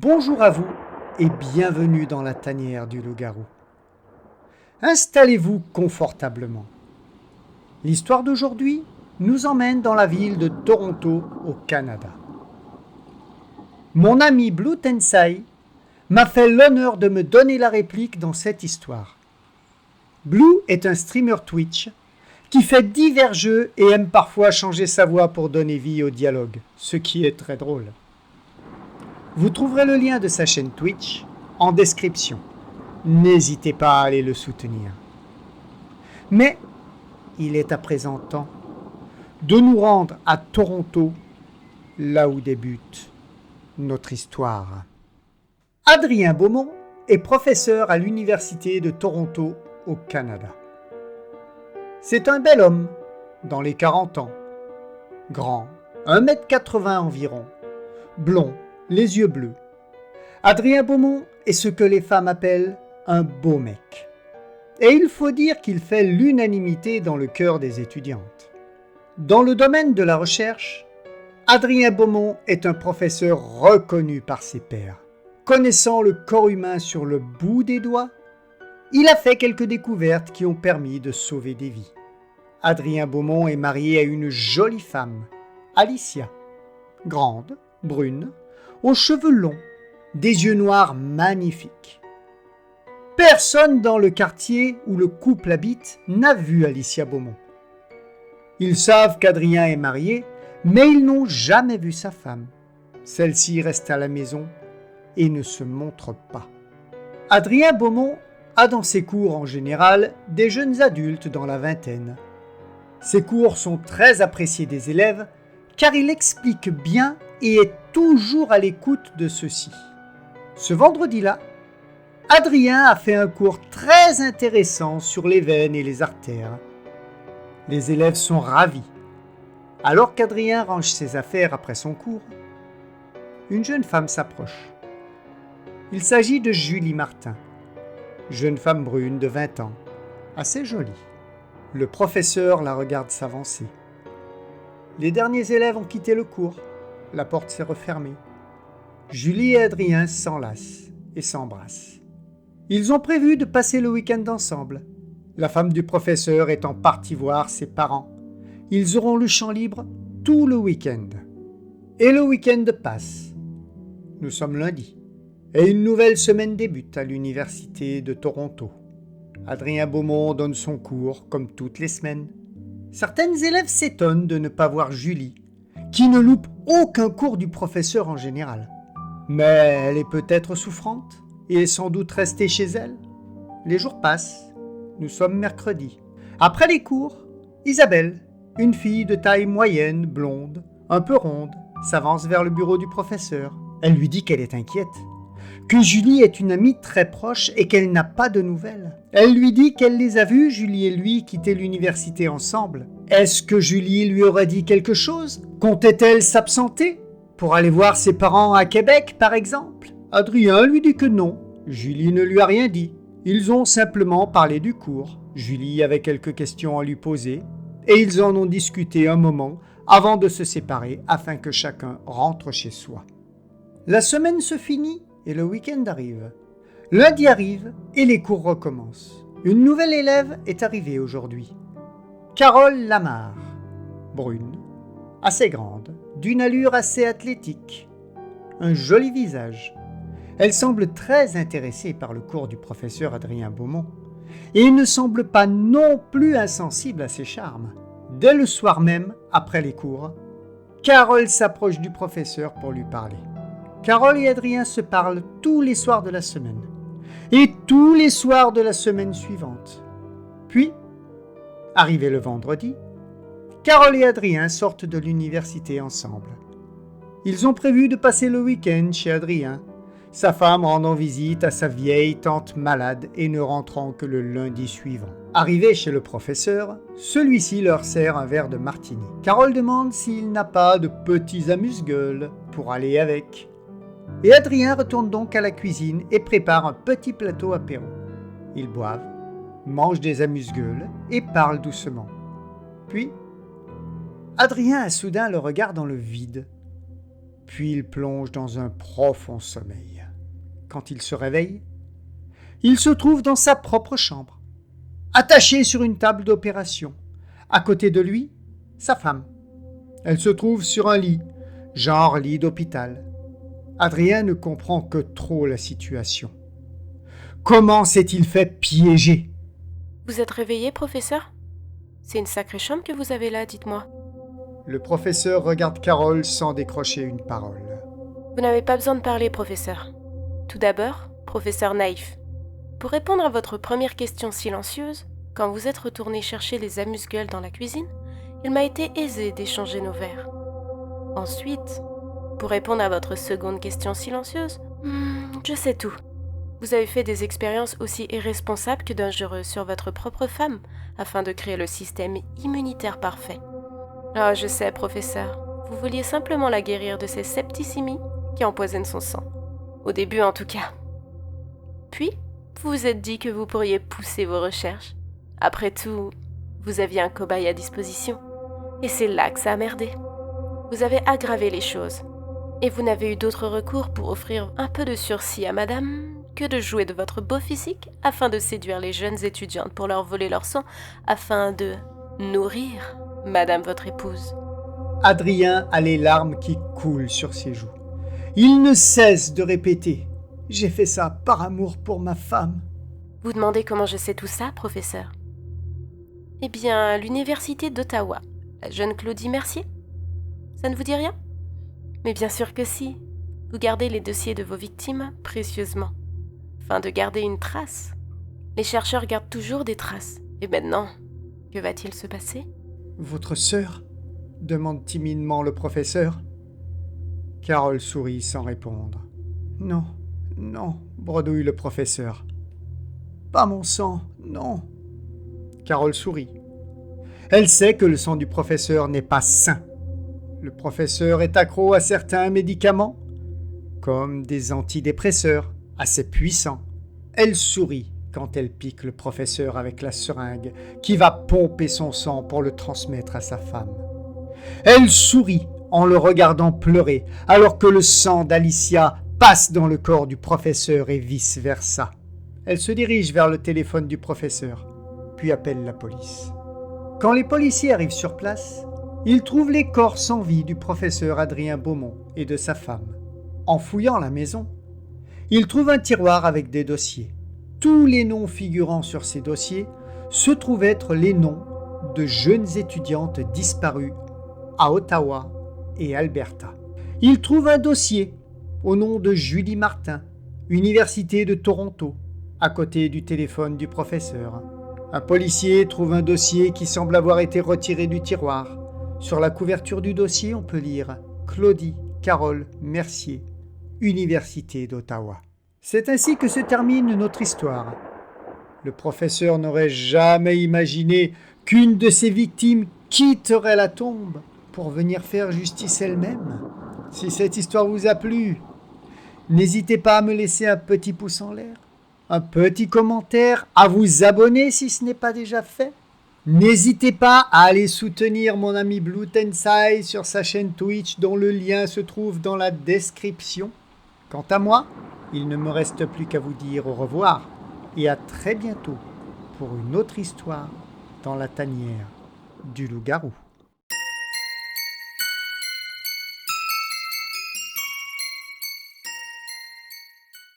Bonjour à vous et bienvenue dans la tanière du loup-garou. Installez-vous confortablement. L'histoire d'aujourd'hui nous emmène dans la ville de Toronto au Canada. Mon ami Blue Tensai m'a fait l'honneur de me donner la réplique dans cette histoire. Blue est un streamer Twitch qui fait divers jeux et aime parfois changer sa voix pour donner vie au dialogue, ce qui est très drôle. Vous trouverez le lien de sa chaîne Twitch en description. N'hésitez pas à aller le soutenir. Mais il est à présent temps de nous rendre à Toronto, là où débute notre histoire. Adrien Beaumont est professeur à l'Université de Toronto au Canada. C'est un bel homme, dans les 40 ans, grand, 1,80 m environ, blond, les yeux bleus. Adrien Beaumont est ce que les femmes appellent un beau mec. Et il faut dire qu'il fait l'unanimité dans le cœur des étudiantes. Dans le domaine de la recherche, Adrien Beaumont est un professeur reconnu par ses pairs. Connaissant le corps humain sur le bout des doigts, il a fait quelques découvertes qui ont permis de sauver des vies. Adrien Beaumont est marié à une jolie femme, Alicia, grande, brune, aux cheveux longs, des yeux noirs magnifiques. Personne dans le quartier où le couple habite n'a vu Alicia Beaumont. Ils savent qu'Adrien est marié, mais ils n'ont jamais vu sa femme. Celle-ci reste à la maison et ne se montre pas. Adrien Beaumont a dans ses cours en général des jeunes adultes dans la vingtaine. Ses cours sont très appréciés des élèves car il explique bien et est toujours à l'écoute de ceux-ci. Ce vendredi-là, Adrien a fait un cours très intéressant sur les veines et les artères. Les élèves sont ravis. Alors qu'Adrien range ses affaires après son cours, une jeune femme s'approche. Il s'agit de Julie Martin, jeune femme brune de 20 ans, assez jolie. Le professeur la regarde s'avancer. Les derniers élèves ont quitté le cours. La porte s'est refermée. Julie et Adrien s'enlacent et s'embrassent. Ils ont prévu de passer le week-end ensemble. La femme du professeur étant partie voir ses parents. Ils auront le champ libre tout le week-end. Et le week-end passe. Nous sommes lundi. Et une nouvelle semaine débute à l'Université de Toronto. Adrien Beaumont donne son cours comme toutes les semaines. Certaines élèves s'étonnent de ne pas voir Julie, qui ne loupe aucun cours du professeur en général. Mais elle est peut-être souffrante et est sans doute restée chez elle. Les jours passent. Nous sommes mercredi. Après les cours, Isabelle, une fille de taille moyenne, blonde, un peu ronde, s'avance vers le bureau du professeur. Elle lui dit qu'elle est inquiète, que Julie est une amie très proche et qu'elle n'a pas de nouvelles. Elle lui dit qu'elle les a vus, Julie et lui, quitter l'université ensemble. Est-ce que Julie lui aurait dit quelque chose? Comptait-elle s'absenter pour aller voir ses parents à Québec, par exemple? Adrien lui dit que non. Julie ne lui a rien dit. Ils ont simplement parlé du cours. Julie avait quelques questions à lui poser et ils en ont discuté un moment avant de se séparer afin que chacun rentre chez soi. La semaine se finit et le week-end arrive. Lundi arrive et les cours recommencent. Une nouvelle élève est arrivée aujourd'hui. Carole Lamarre, brune, assez grande, d'une allure assez athlétique, un joli visage. Elle semble très intéressée par le cours du professeur Adrien Beaumont et ne semble pas non plus insensible à ses charmes. Dès le soir même, après les cours, Carole s'approche du professeur pour lui parler. Carole et Adrien se parlent tous les soirs de la semaine et tous les soirs de la semaine suivante. Puis, arrivé le vendredi, Carole et Adrien sortent de l'université ensemble. Ils ont prévu de passer le week-end chez Adrien, sa femme rendant visite à sa vieille tante malade et ne rentrant que le lundi suivant. Arrivé chez le professeur, celui-ci leur sert un verre de martini. Carole demande s'il n'a pas de petits amuse-gueules pour aller avec. Et Adrien retourne donc à la cuisine et prépare un petit plateau apéro. Ils boivent, mangent des amuse-gueules et parlent doucement. Puis, Adrien a soudain le regard dans le vide. puis il plonge dans un profond sommeil. Quand il se réveille, il se trouve dans sa propre chambre, attaché sur une table d'opération. À côté de lui, sa femme. Elle se trouve sur un lit, genre lit d'hôpital. Adrien ne comprend que trop la situation. Comment s'est-il fait piéger? Vous êtes réveillé, professeur? C'est une sacrée chambre que vous avez là, dites-moi. Le professeur regarde Carole sans décrocher une parole. Vous n'avez pas besoin de parler, professeur. Tout d'abord, professeur naïf. Pour répondre à votre première question silencieuse, quand vous êtes retourné chercher les amuse-gueules dans la cuisine, il m'a été aisé d'échanger nos verres. Ensuite, pour répondre à votre seconde question silencieuse, je sais tout. Vous avez fait des expériences aussi irresponsables que dangereuses sur votre propre femme afin de créer le système immunitaire parfait. Ah, je sais, professeur. Vous vouliez simplement la guérir de ces septicémies qui empoisonnent son sang. Au début, en tout cas. Puis, vous vous êtes dit que vous pourriez pousser vos recherches. Après tout, vous aviez un cobaye à disposition. Et c'est là que ça a merdé. Vous avez aggravé les choses. Et vous n'avez eu d'autre recours pour offrir un peu de sursis à madame que de jouer de votre beau physique afin de séduire les jeunes étudiantes pour leur voler leur sang afin de nourrir madame votre épouse. Adrien a les larmes qui coulent sur ses joues. Il ne cesse de répéter « J'ai fait ça par amour pour ma femme ». Vous demandez comment je sais tout ça, professeur? Eh bien, à l'université d'Ottawa, la jeune Claudie Mercier. Ça ne vous dit rien? Mais bien sûr que si. Vous gardez les dossiers de vos victimes précieusement, afin de garder une trace. Les chercheurs gardent toujours des traces. Et maintenant, que va-t-il se passer? Votre sœur? Demande timidement le professeur. Carole sourit sans répondre. Non, non, bredouille le professeur. Pas mon sang, non. Carole sourit. Elle sait que le sang du professeur n'est pas sain. Le professeur est accro à certains médicaments, comme des antidépresseurs assez puissants. Elle sourit quand elle pique le professeur avec la seringue qui va pomper son sang pour le transmettre à sa femme. Elle sourit en le regardant pleurer alors que le sang d'Alicia passe dans le corps du professeur et vice-versa. Elle se dirige vers le téléphone du professeur, puis appelle la police. Quand les policiers arrivent sur place, ils trouvent les corps sans vie du professeur Adrien Beaumont et de sa femme. En fouillant la maison, ils trouvent un tiroir avec des dossiers. Tous les noms figurant sur ces dossiers se trouvent être les noms de jeunes étudiantes disparues à Ottawa et Alberta. Ils trouvent un dossier au nom de Julie Martin, Université de Toronto, à côté du téléphone du professeur. Un policier trouve un dossier qui semble avoir été retiré du tiroir. Sur la couverture du dossier, on peut lire « Claudie Carole Mercier, Université d'Ottawa ». C'est ainsi que se termine notre histoire. Le professeur n'aurait jamais imaginé qu'une de ses victimes quitterait la tombe pour venir faire justice elle-même. Si cette histoire vous a plu, n'hésitez pas à me laisser un petit pouce en l'air, un petit commentaire, à vous abonner si ce n'est pas déjà fait. N'hésitez pas à aller soutenir mon ami Blue Tensai sur sa chaîne Twitch dont le lien se trouve dans la description. Quant à moi, il ne me reste plus qu'à vous dire au revoir et à très bientôt pour une autre histoire dans la tanière du loup-garou.